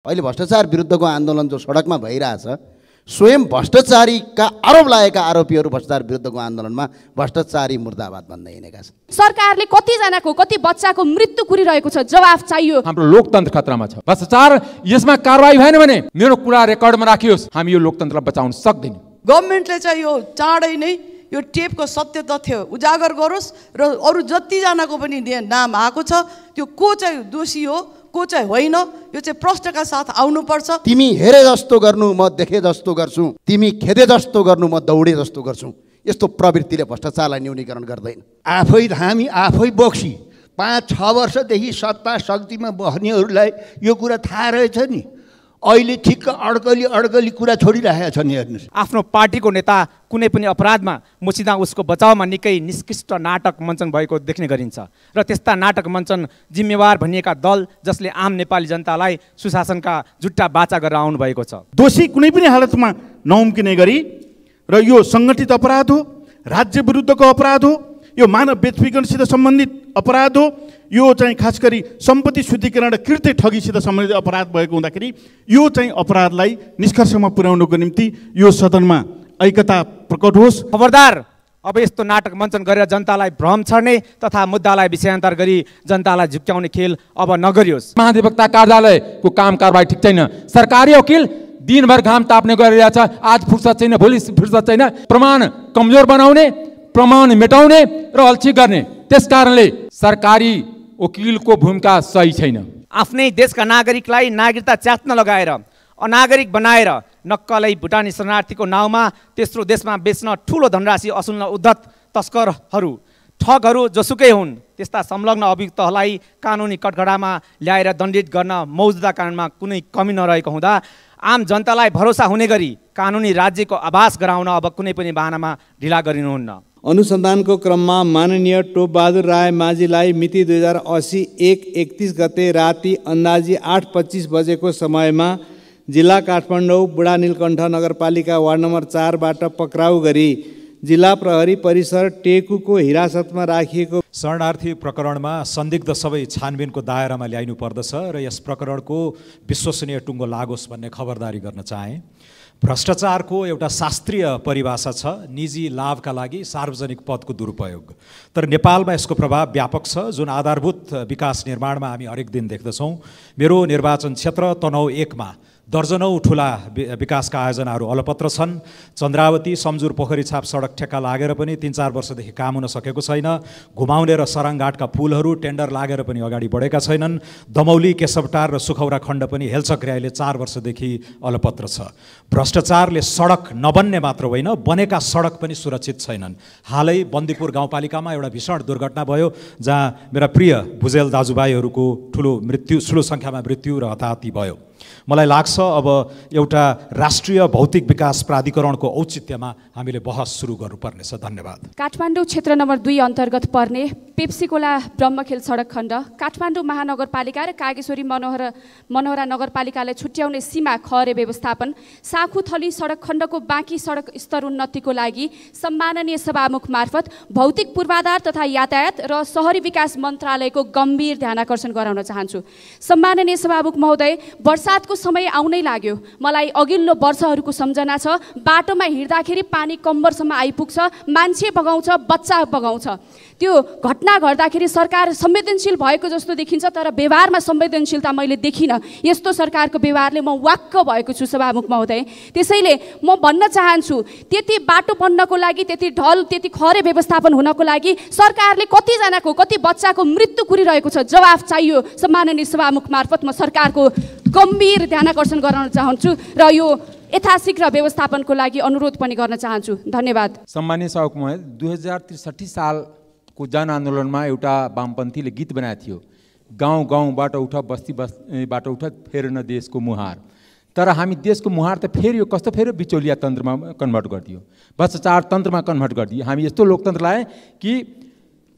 अहिले भ्रष्टाचार विरुद्धको आन्दोलन जो सडकमा भइरहेछ, स्वयं भ्रष्टाचारीका आरोप लागेका आरोपीहरू भ्रष्टाचार विरुद्धको आन्दोलनमा भ्रष्टाचारी मुर्दाबाद भन्दै हिँडेका छन्। सरकारले कतिजनाको कति बच्चाको मृत्यु कुरिरहेको छ, जवाफ चाहियो। हाम्रो लोकतन्त्र खतरामा छ। भ्रष्टाचार यसमा कारबाही भएन भने मेरो कुरा रेकर्डमा राखियोस्, हामी यो लोकतन्त्रलाई बचाउन सक्दैनौँ। गभर्नमेन्टले चाहिँ यो चाँडै नै यो टेपको सत्य तथ्य उजागर गरोस् र अरू जतिजनाको पनि नाम आएको छ त्यो को चाहिँ दोषी हो को चाहिँ होइन यो चाहिँ प्रश्नका साथ आउनुपर्छ। तिमी हेरे जस्तो गर्नु म देखे जस्तो गर्छु, तिमी खेदे जस्तो गर्नु म दौडे जस्तो गर्छु, यस्तो प्रवृत्तिले भ्रष्टाचारलाई न्यूनीकरण गर्दैन। हामी आफै बक्सी 5-6 वर्षदेखि सत्ता शक्तिमा बस्नेहरूलाई यो कुरा थाहा रहेछ नि, अहिले ठिक्क अड्कली कुरा छोडिरहेका छन्। हेर्नुहोस्, आफ्नो पार्टीको नेता कुनै पनि अपराधमा मुछिँदा उसको बचाउमा निकै निष्कृष्ट नाटक मञ्चन भएको देख्ने गरिन्छ र त्यस्ता नाटक मञ्चन जिम्मेवार भनिएका दल जसले आम नेपाली जनतालाई सुशासनका जुट्टा बाचा गरेर आउनु भएको छ। दोषी कुनै पनि हालतमा नउम्किने गरी र यो सङ्गठित अपराध हो, राज्य विरुद्धको अपराध हो, यो मानव बेचबिखनसित सम्बन्धित अपराध हो, यो चाहिँ खास गरी सम्पत्ति शुद्धिकरण र कृत्य ठगीसित सम्बन्धित अपराध भएको हुँदाखेरि यो चाहिँ अपराधलाई निष्कर्षमा पुर्याउनको निम्ति यो सदनमा ऐक्यता प्रकट होस्। खबरदार, अब यस्तो नाटक मञ्चन गरेर जनतालाई भ्रम छर्ने तथा मुद्दालाई विषयान्तर गरी जनतालाई झुक्क्याउने खेल अब नगरियोस्। महाधिवक्ता कार्यालयको काम कारबाही ठिक छैन। सरकारी वकिल दिनभर घाम ताप्ने गरिरहेछ, आज फुर्सद छैन, भोलि फुर्सद छैन। प्रमाण कमजोर बनाउने, प्रमाण मेटाउने र अल्छी गर्ने। त्यसकारणले सरकारी वकिलको भूमिका सही छैन। आफ्नै देशका नागरिकलाई नागरिकता च्यात्न लगाएर अनागरिक बनाएर नक्कलै भुटानी शरणार्थीको नाउँमा तेस्रो देशमा बेच्न ठुलो धनराशि असुल्न उद्धत तस्करहरू ठगहरू जोसुकै हुन् त्यस्ता संलग्न अभियुक्तहरूलाई कानुनी कठघडामा ल्याएर दण्डित गर्न मौजुदा कानुनमा कुनै कमी नरहेको हुँदा आम जनतालाई भरोसा हुने गरी कानुनी राज्यको आभास गराउन अब कुनै पनि बहानामा ढिला गरिनुहुन्न। अनुसन्धानको क्रममा माननीय टोपबहादुर राय माझीलाई मिति 2080 1/31 गते राति अन्दाजी 8:25 बजेको समयमा जिल्ला काठमाडौँ बुढा नीलकण्ठ नगरपालिका वार्ड नम्बर 4 बाट पक्राउ गरी जिल्ला प्रहरी परिसर टेकुको हिरासतमा राखिएको शरणार्थी प्रकरणमा संदिग्ध सबै छानबिनको दायरामा ल्याइनु पर्दछ र यस प्रकरणको विश्वसनीय टुङ्गो लागोस् भन्ने खबरदारी गर्न चाहे। भ्रष्टाचारको एउटा शास्त्रीय परिभाषा छ निजी लाभका लागि सार्वजनिक पदको दुरुपयोग, तर नेपालमा यसको प्रभाव व्यापक छ जुन आधारभूत विकास निर्माणमा हामी हरेक दिन देख्दछौँ। मेरो निर्वाचन क्षेत्र तनहुँ 1 मा दर्जनौं ठुला विकासका आयोजनाहरू अलपत्र छन्। चन्द्रावती सम्जुर पोखरी छाप सडक ठेक्का लागेर पनि 3-4 वर्षदेखि काम हुन सकेको छैन। घुमाउने र सराङघाटका पुलहरू टेन्डर लागेर पनि अगाडि बढेका छैनन्। दमौली केशवटार र सुखौरा खण्ड पनि हेलचक्र्याइले 4 वर्षदेखि अलपत्र छ। भ्रष्टाचारले सडक नबन्ने मात्र होइन, बनेका सडक पनि सुरक्षित छैनन्। हालै बन्दीपुर गाउँपालिकामा एउटा भीषण दुर्घटना भयो जहाँ मेरा प्रिय भुजेल दाजुभाइहरूको ठुलो सङ्ख्यामा मृत्यु र हताहती भयो। मलाई लाग्छ अब एउटा राष्ट्रिय भौतिक विकास प्राधिकरणको औचित्यमा हामीले बहस सुरु गर्नुपर्नेछ। धन्यवाद। काठमाडौँ क्षेत्र नम्बर 2 अन्तर्गत पर्ने पेप्सीकोला ब्रह्मखेल सडक खण्ड काठमाडौँ महानगरपालिका र कागेश्वरी मनोहरा नगरपालिकालाई छुट्याउने सीमा खहरे व्यवस्थापन साखुथली सडक खण्डको बाँकी सडक स्तर उन्नतिको लागि सम्माननीय सभामुख मार्फत भौतिक पूर्वाधार तथा यातायात र शहरी विकास मन्त्रालयको गम्भीर ध्यानाकर्षण गराउन चाहन्छु। सम्माननीय सभामुख महोदय, वर्षातको समय आउनै लाग्यो। मलाई अघिल्लो वर्षहरूको सम्झना छ। बाटोमा हिँड्दाखेरि पानी कम्मरसम्म आइपुग्छ, मान्छे बगाउँछ, बच्चा बगाउँछ। त्यो घटना घट्दाखेरि सरकार संवेदनशील भएको जस्तो देखिन्छ, तर व्यवहारमा संवेदनशीलता मैले देखिनँ। यस्तो सरकारको व्यवहारले म वाक्क भएको छु सभामुख महोदय। त्यसैले म भन्न चाहन्छु, त्यति बाटो बन्नको लागि, त्यति ढल, त्यति खहरे व्यवस्थापन हुनको लागि सरकारले कतिजनाको कति बच्चाको मृत्यु कुरिरहेको छ, जवाफ चाहियो। सम्माननीय सभामुख मार्फत म सरकारको गम्भीर ध्यानाकर्षण गराउन चाहन्छु र यो यथाशीघ्र व्यवस्थापनको लागि अनुरोध पनि गर्न चाहन्छु। धन्यवाद। सम्मानीय सभामुख महोदय, 2063 सालको जनआन्दोलनमा एउटा वामपन्थीले गीत बनाएको थियो, गाउँ गाउँबाट उठ, बस्ती बस्तीबाट उठ, फेर्न देशको मुहार। तर हामी देशको मुहार त फेरि यो कस्तो फेरि बिचौलिया तन्त्रमा कन्भर्ट गरिदियो, भ्रष्टाचार तन्त्रमा कन्भर्ट गरिदियो। हामी यस्तो लोकतन्त्र लाए कि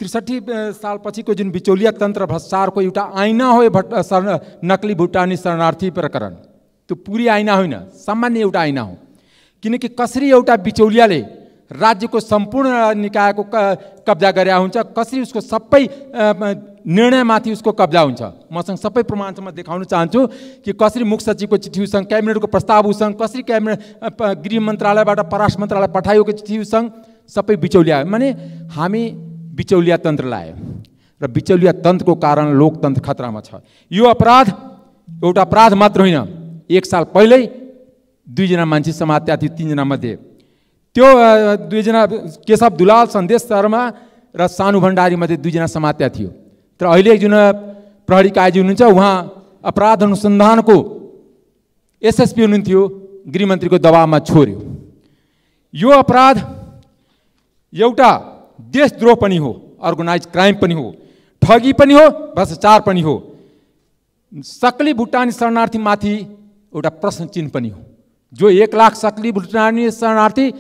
63 सालपछिको जुन बिचौलिया तन्त्र भ्रष्टाचारको एउटा ऐना हो नक्ली भुटानी शरणार्थी प्रकरण, त्यो पुरी ऐना होइन, सामान्य एउटा ऐना हो। किनकि कसरी एउटा बिचौलियाले राज्यको सम्पूर्ण निकायको कब्जा गरे हुन्छ, कसरी उसको सबै निर्णयमाथि उसको कब्जा हुन्छ। मसँग सबै प्रमाण छ, म देखाउन चाहन्छु कि कसरी मुख्य सचिवको चिठी उसँग, क्याबिनेटको प्रस्ताव उसँग, कसरी क्याबिनेट गृह मन्त्रालयबाट पराष्ट्र मन्त्रालय पठाइएको चिठी उसँग सबै बिचौलिया। माने हामी बिचौलिया तन्त्र लायो र बिचौलिया तन्त्रको कारण लोकतन्त्र खतरामा छ। यो अपराध एउटा अपराध मात्र होइन, 1 साल पहिल्यै 2 जना मान्छे समात्या थियो, 3 जना मध्ये। त्यो 2 जना केशव दुलाल, सन्देश शर्मा र सानु भण्डारी मध्ये 2 जना समात्या थियो। तर अहिले जुन प्रहरी काजी हुनुहुन्छ उहाँ अपराध अनुसन्धानको एसएसपी हुनुहुन्थ्यो, गृहमन्त्रीको दबावमा छोड्यो। यो अपराध एउटा देशद्रोह पनि हो, अर्गनाइज क्राइम पनि हो, ठगी पनि हो, भ्रष्टाचार पनि हो। सक्ली भुटानी शरणार्थीमाथि एउटा प्रश्न चिन्ह पनि हो। जो 1 लाख सक्ली भुटानी शरणार्थी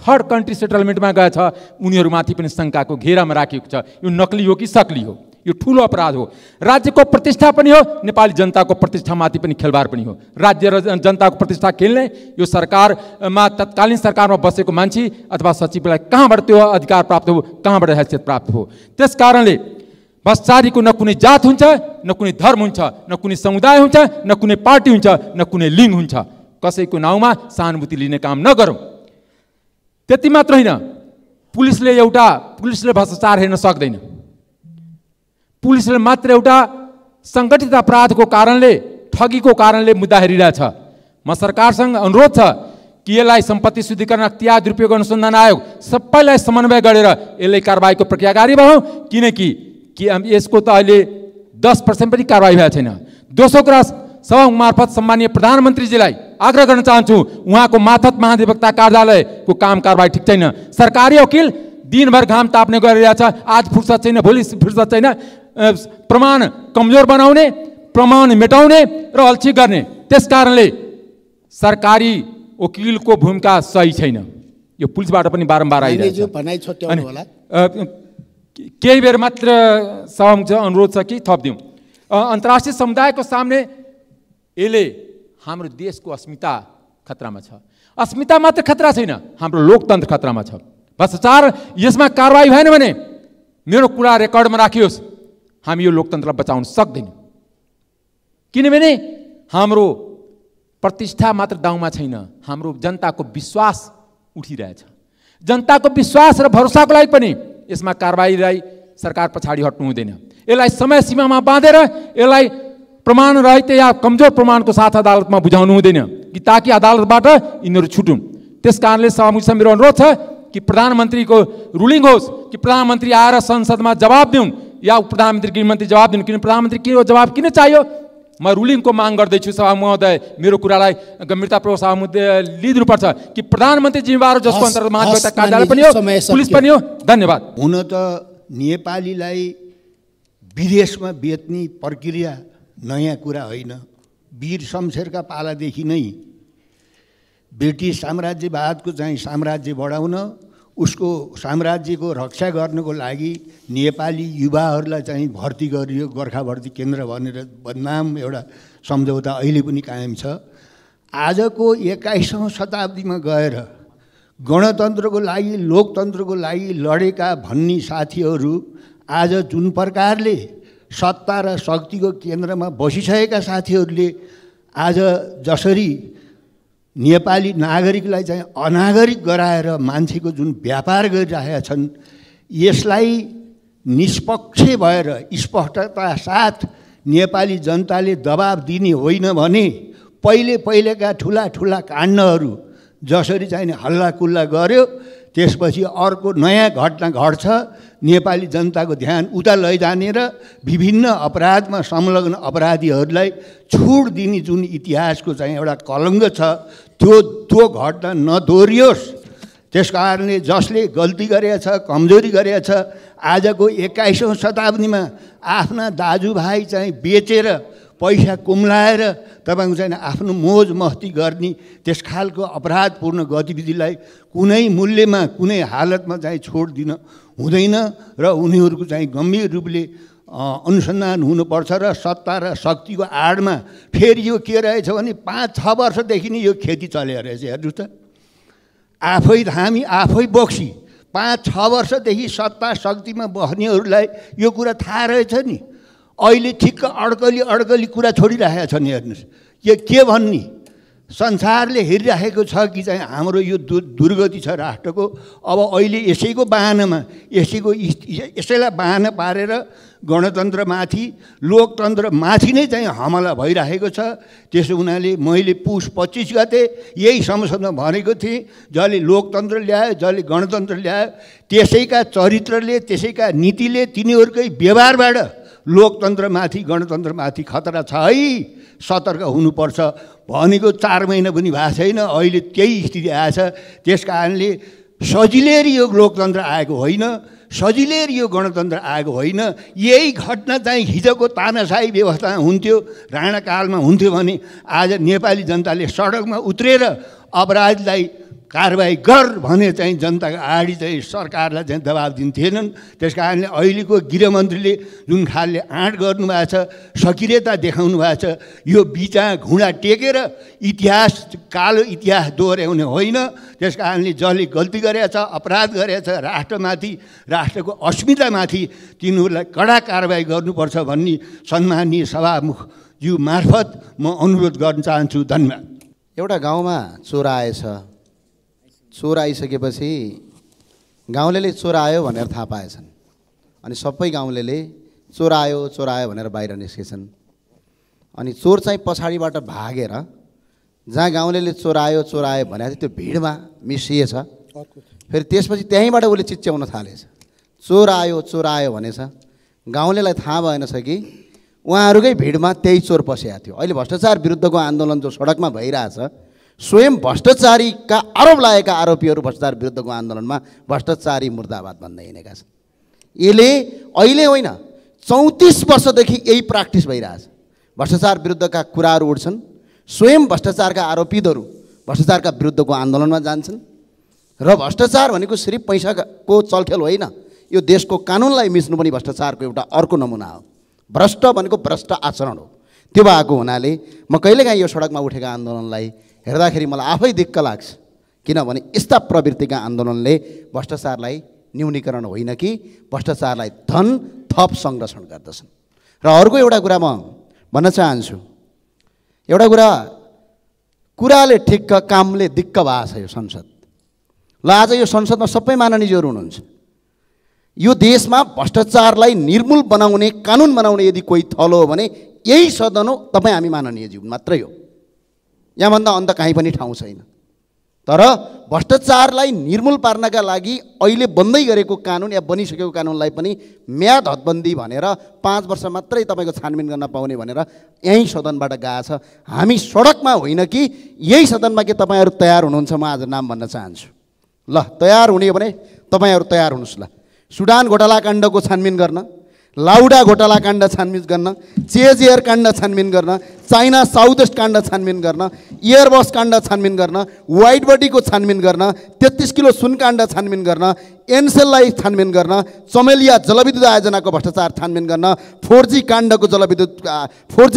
थर्ड कन्ट्री सेटलमेन्टमा गएछ, उनीहरूमाथि पनि शङ्काको घेरामा राखिएको छ। यो नक्ली हो कि सक्ली हो? यो ठुलो अपराध हो। राज्यको प्रतिष्ठा पनि हो, नेपाली जनताको प्रतिष्ठामाथि पनि खेलबार पनि हो। राज्य र जनताको प्रतिष्ठा खेल्ने यो सरकारमा, तत्कालीन सरकारमा बसेको मान्छे अथवा सचिवलाई कहाँबाट त्यो अधिकार प्राप्त हो, कहाँबाट हैसियत प्राप्त हो? त्यस कारणले भ्रष्टाचारीको न कुनै जात हुन्छ, न कुनै धर्म हुन्छ, न कुनै समुदाय हुन्छ, न कुनै पार्टी हुन्छ, न कुनै लिङ्ग हुन्छ। कसैको नाउँमा सहानुभूति लिने काम नगरौँ। त्यति मात्र होइन, पुलिसले भ्रष्टाचार हेर्न सक्दैन। पुलिसले मात्र एउटा सङ्गठित अपराधको कारणले, ठगीको कारणले मुद्दा हेरिरहेछ। म सरकारसँग अनुरोध छ कि यसलाई सम्पत्ति शुद्धिकरण अख्तियार दुरुपयोग अनुसन्धान आयोग सबैलाई समन्वय गरेर यसलाई कारबाहीको प्रक्रिया अगाडि बढाउँ। किनकि यसको त अहिले 10% पनि कारबाही भएको छैन। दोस्रो कुरा, सभा मार्फत सम्मानीय प्रधानमन्त्रीजीलाई आग्रह गर्न चाहन्छु, उहाँको मातहत महाधिवक्ता कार्यालयको काम कारबाही ठिक छैन। सरकारी वकिल दिनभर घाम ताप्ने गरिरहेछ, आज फुर्सद छैन, भोलि फुर्सद छैन। प्रमाण कमजोर बनाउने, प्रमाण मेटाउने र अल्छी गर्ने। त्यस कारणले सरकारी वकिलको भूमिका सही छैन। यो पुलिसबाट पनि बारम्बार आइरहेछ। केही बेर मात्र सभामुख अनुरोध छ कि थपिदिउँ। अन्तर्राष्ट्रिय समुदायको सामने यसले हाम्रो देशको अस्मिता खतरामा छ। अस्मिता मात्र खतरा छैन, हाम्रो लोकतन्त्र खतरामा छ। भ्रष्टाचार यसमा कारबाही भएन भने मेरो कुरा रेकर्डमा राखियोस्, हामी यो लोकतन्त्रलाई बचाउन सक्दैनौँ। किनभने हाम्रो प्रतिष्ठा मात्र दाउमा छैन, हाम्रो जनताको विश्वास उठिरहेछ। जनताको विश्वास र भरोसाको लागि पनि यसमा कारबाहीलाई सरकार पछाडि हट्नु हुँदैन। यसलाई समय सीमामा बाँधेर यसलाई प्रमाण रहित या कमजोर प्रमाणको साथ अदालतमा बुझाउनु हुँदैन कि ताकि अदालतबाट यिनीहरू छुटुन्। त्यस कारणले सभामुखसँग मेरो अनुरोध छ कि प्रधानमन्त्रीको रुलिङ होस् कि प्रधानमन्त्री आएर संसदमा जवाब दिउन् या प्रधानमन्त्री गृहमन्त्री जवाब दिउन्। किन प्रधानमन्त्री के जवाब किन चाहियो? म रुलिङको माग गर्दैछु सभा महोदय, मेरो कुरालाई गम्भीरतापूर्वक सभामुख लिइदिनुपर्छ कि प्रधानमन्त्री जिम्मेवार जसको अन्तर्गत महाधिवक्ता कार्यालय पनि हो, पुलिस पनि हो। धन्यवाद। हुन त नेपालीलाई विदेशमा बेच्ने प्रक्रिया नयाँ कुरा होइन। वीर शमशेरका पालादेखि नै ब्रिटिस साम्राज्यवादको चाहिँ साम्राज्य बढाउन, उसको साम्राज्यको रक्षा गर्नको लागि नेपाली युवाहरूलाई चाहिँ भर्ती गरियो, गोर्खा भर्ती केन्द्र भनेर बदनाम एउटा सम्झौता अहिले पनि कायम छ। आजको 21औं शताब्दीमा गएर गणतन्त्रको लागि, लोकतन्त्रको लागि लडेका भन्ने साथीहरू आज जुन प्रकारले सत्ता र शक्तिको केन्द्रमा बसिसकेका साथीहरूले आज जसरी नेपाली नागरिकलाई चाहिँ अनागरिक गराएर मान्छेको जुन व्यापार गरिरहेका छन्, यसलाई निष्पक्ष भएर स्पष्टता साथ नेपाली जनताले दबाब दिने होइन भने पहिलेका ठुला ठुला काण्डहरू जसरी चाहिँ हल्लाकुल्ला गर्यो, त्यसपछि अर्को नयाँ घटना घट्छ। नेपाली जनताको ध्यान उता लैजाने र विभिन्न अपराधमा संलग्न अपराधीहरूलाई छुट दिने जुन इतिहासको चाहिँ एउटा कलङ्क छ, त्यो घटना नदोहोरियोस्। त्यस कारणले जसले गल्ती गरेछ, कमजोरी गरेछ, आजको 21औं शताब्दीमा आफ्ना दाजुभाइ चाहिँ बेचेर पैसा कुम्लाएर तपाईँको चाहिँ आफ्नो मोज मस्ती गर्ने त्यस खालको अपराधपूर्ण गतिविधिलाई कुनै मूल्यमा, कुनै हालतमा चाहिँ छोड दिन हुँदैन र उनीहरूको चाहिँ गम्भीर रूपले अनुसन्धान हुनुपर्छ। र सत्ता र शक्तिको आडमा फेरि यो के रहेछ भने 5-6 वर्षदेखि नै यो खेती चलेको रहेछ। हेर्नुहोस् त, हामी आफै बोक्सी 5-6 वर्षदेखि सत्ता शक्तिमा बस्नेहरूलाई यो कुरा थाहा रहेछ नि। अहिले ठिक्क अड्कली कुरा छोडिराखेका छन्। हेर्नुहोस् यो के भन्ने संसारले हेरिराखेको छ कि चाहिँ हाम्रो यो दुर्गति छ राष्ट्रको। अब अहिले यसैको बाहनामा यसैलाई बाहना पारेर गणतन्त्रमाथि लोकतन्त्रमाथि नै चाहिँ हमला भइरहेको छ। त्यसो हुनाले मैले पुस 25 गते यही संसदमा भनेको थिएँ, जसले लोकतन्त्र ल्यायो, जसले गणतन्त्र ल्यायो, त्यसैका चरित्रले, त्यसैका नीतिले, तिनीहरूकै व्यवहारबाट लोकतन्त्रमाथि गणतन्त्रमाथि खतरा छ है, सतर्क हुनुपर्छ भनेको 4 महिना पनि भएको छैन। अहिले त्यही स्थिति आएछ। त्यस कारणले सजिलै यो लोकतन्त्र आएको होइन, सजिलै यो गणतन्त्र आएको होइन। यही घटना चाहिँ हिजोको तानाशाही व्यवस्था हुन्थ्यो, राणाकालमा हुन्थ्यो भने आज नेपाली जनताले सडकमा उत्रेर अपराधलाई कारबाही गर भने चाहिँ जनताको अगाडि चाहिँ सरकारलाई चाहिँ दबाब दिन्थेनन्। त्यस कारणले अहिलेको गृहमन्त्रीले जुन खालले आँट गर्नुभएको छ, सक्रियता देखाउनु भएको छ, यो बिचा घुँडा टेकेर इतिहास, कालो इतिहास दोहोऱ्याउने होइन। त्यस कारणले जसले गल्ती गरेको छ, अपराध गरेको छ राष्ट्रमाथि, राष्ट्रको अस्मितामाथि, तिनीहरूलाई कडा कारबाही गर्नुपर्छ भन्ने सम्माननीय सभामुखज्यू मार्फत म अनुरोध गर्न चाहन्छु। धन्यवाद। एउटा गाउँमा चोर आएछ, चोर आइसकेपछि गाउँलेले चोर आयो भनेर थाहा पाएछन् अनि सबै गाउँलेले चोर आयो भनेर बाहिर निस्केछन्। अनि चोर चाहिँ पछाडिबाट भागेर जहाँ गाउँलेले चोर आयो भनेको थियो त्यो भिडमा मिसिएछ। फेरि त्यसपछि त्यहीँबाट उसले चिच्याउन थालेछ, चोर आयो भनेछ। गाउँलेलाई थाहा भएनछ कि उहाँहरूकै भिडमा त्यही चोर पसेको थियो। अहिले भ्रष्टाचार विरुद्धको आन्दोलन जो सडकमा भइरहेछ, स्वयं भ्रष्टाचारीका आरोप लागेका आरोपीहरू भ्रष्टाचार विरुद्धको आन्दोलनमा भ्रष्टाचारी मुर्दाबाद भन्दै हिँडेका छन्। यसले अहिले होइन 34 वर्षदेखि यही प्र्याक्टिस भइरहेछ। भ्रष्टाचार विरुद्धका कुराहरू उठ्छन्, स्वयं भ्रष्टाचारका आरोपितहरू भ्रष्टाचारका विरुद्धको आन्दोलनमा जान्छन्। र भ्रष्टाचार भनेको सिर्फ पैसाको चलखेल होइन, यो देशको कानुनलाई मिच्नु पनि भ्रष्टाचारको एउटा अर्को नमुना हो। भ्रष्ट भनेको भ्रष्ट आचरण हो। त्यो भएको हुनाले म कहिलेकाहीँ यो सडकमा उठेका आन्दोलनलाई हेर्दाखेरि मलाई आफै दिक्क लाग्छ, किनभने यस्ता प्रवृत्तिका आन्दोलनले भ्रष्टाचारलाई न्यूनीकरण होइन कि भ्रष्टाचारलाई धन थप संरक्षण गर्दछन्। र अर्को एउटा कुरा म भन्न चाहन्छु, एउटा कुराले ठिक्क कामले दिक्क भएको छ यो संसद। ल आज यो संसदमा सबै माननीयहरू हुनुहुन्छ। यो देशमा भ्रष्टाचारलाई निर्मूल बनाउने, कानुन बनाउने यदि कोही थलो हो भने यही सदन हो, तपाईँ हामी माननीयज्यू मात्रै हो। यहाँभन्दा अन्त कहीँ पनि ठाउँ छैन। तर भ्रष्टाचारलाई निर्मूल पार्नका लागि अहिले बन्दै गरेको कानुन या बनिसकेको कानुनलाई पनि म्याद हदबन्दी भनेर 5 वर्ष मात्रै तपाईँको छानबिन गर्न पाउने भनेर यही सदनबाट गएछ। हामी सडकमा होइन कि यही सदनमा के तपाईँहरू तयार हुनुहुन्छ? म आज नाम भन्न चाहन्छु। ल तयार हुने हो भने तपाईँहरू तयार हुनुहोस्। ल सुडान घोटाला काण्डको छानबिन गर्न, लाउडा घोटाला काण्ड छानबिन गर्न, चेज एयर काण्ड छानबिन गर्न, चाइना साउथ वेस्ट काण्ड छानबिन गर्न, एयरबस काण्ड छानबिन गर्न, वाइट बडीको छानबिन गर्न, 33 किलो सुन काण्ड छानबिन गर्न, एनसेललाई छानबिन गर्न, चमेलिया जलविद्युत आयोजनाको भ्रष्टाचार छानबिन गर्न, 4G काण्डको 4G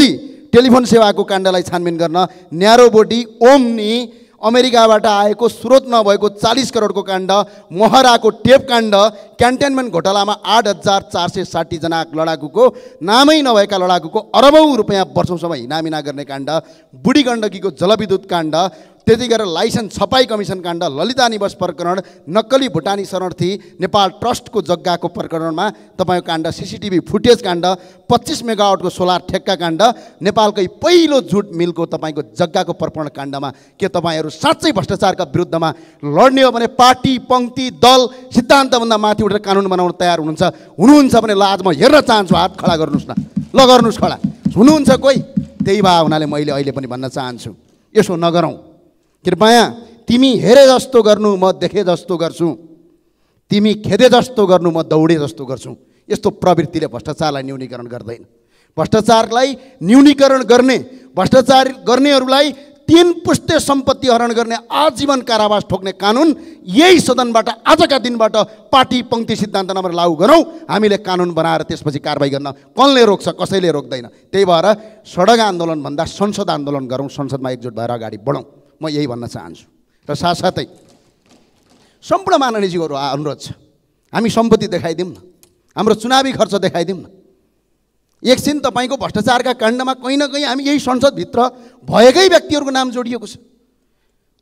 टेलिफोन सेवाको काण्डलाई छानबिन गर्न, न्यारो बोडी ओम्नी अमेरिकाबाट आएको स्रोत नभएको 40 करोडको काण्ड, मोहराको टेप काण्ड, क्यान्टनमेन्ट घोटालामा 8,460 जना लडाकुको, नामै नभएका लडाकुको अरबौँ रुपियाँ वर्षौँसम्म हिनामिना गर्ने काण्ड, बुढी गण्डकीको जलविद्युत काण्ड, त्यति गरेर लाइसेन्स छपाई कमिसन काण्ड, ललिता निवास प्रकरण, नक्कली भुटानी शरणार्थी नेपाल ट्रस्टको जग्गाको प्रकरणमा तपाईँको काण्ड, CCTV फुटेज काण्ड, 25 मेगावाटको सोलर ठेक्का काण्ड, नेपालकै पहिलो जुट मिलको तपाईँको जग्गाको प्रकरण काण्डमा के तपाईँहरू साँच्चै भ्रष्टाचारका विरुद्धमा लड्ने हो भने पार्टी, पङ्क्ति, दल, सिद्धान्तभन्दा माथि उठेर कानुन बनाउन तयार हुनुहुन्छ भने ल आज म हेर्न चाहन्छु, हात खडा गर्नुहोस् न। ल गर्नुहोस् खडा, हुनुहुन्छ कोही? त्यही भए हुनाले मैले अहिले पनि भन्न चाहन्छु, यसो नगरौँ। कृपया तिमी हेरे जस्तो गर्नु म देखे जस्तो गर्छु, तिमी खेदे जस्तो गर्नु म दौडे जस्तो गर्छु। यस्तो प्रवृत्तिले भ्रष्टाचारलाई न्यूनीकरण गर्दैन। भ्रष्टाचारलाई न्यूनीकरण गर्ने, भ्रष्टाचार गर्नेहरूलाई 3 पुस्ते सम्पत्ति हरण गर्ने आजीवन कारावास ठोक्ने कानुन यही सदनबाट आजका दिनबाट पार्टी, पङ्क्ति, सिद्धान्त नभएर लागू गरौँ। हामीले कानुन बनाएर त्यसपछि कारबाही गर्न कसले रोक्छ? कसैले रोक्दैन। त्यही भएर सडक आन्दोलनभन्दा संसद आन्दोलन गरौँ, संसदमा एकजुट भएर अगाडि बढौँ, म यही भन्न चाहन्छु। र साथसाथै सम्पूर्ण माननीयज्यूहरू अनुरोध छ, हामी सम्पत्ति देखाइदिउँ न, हाम्रो चुनावी खर्च देखाइदिउँ न। एकछिन तपाईँको भ्रष्टाचारका काण्डमा कहीँ न कहीँ हामी यही संसदभित्र भएकै व्यक्तिहरूको नाम जोडिएको छ।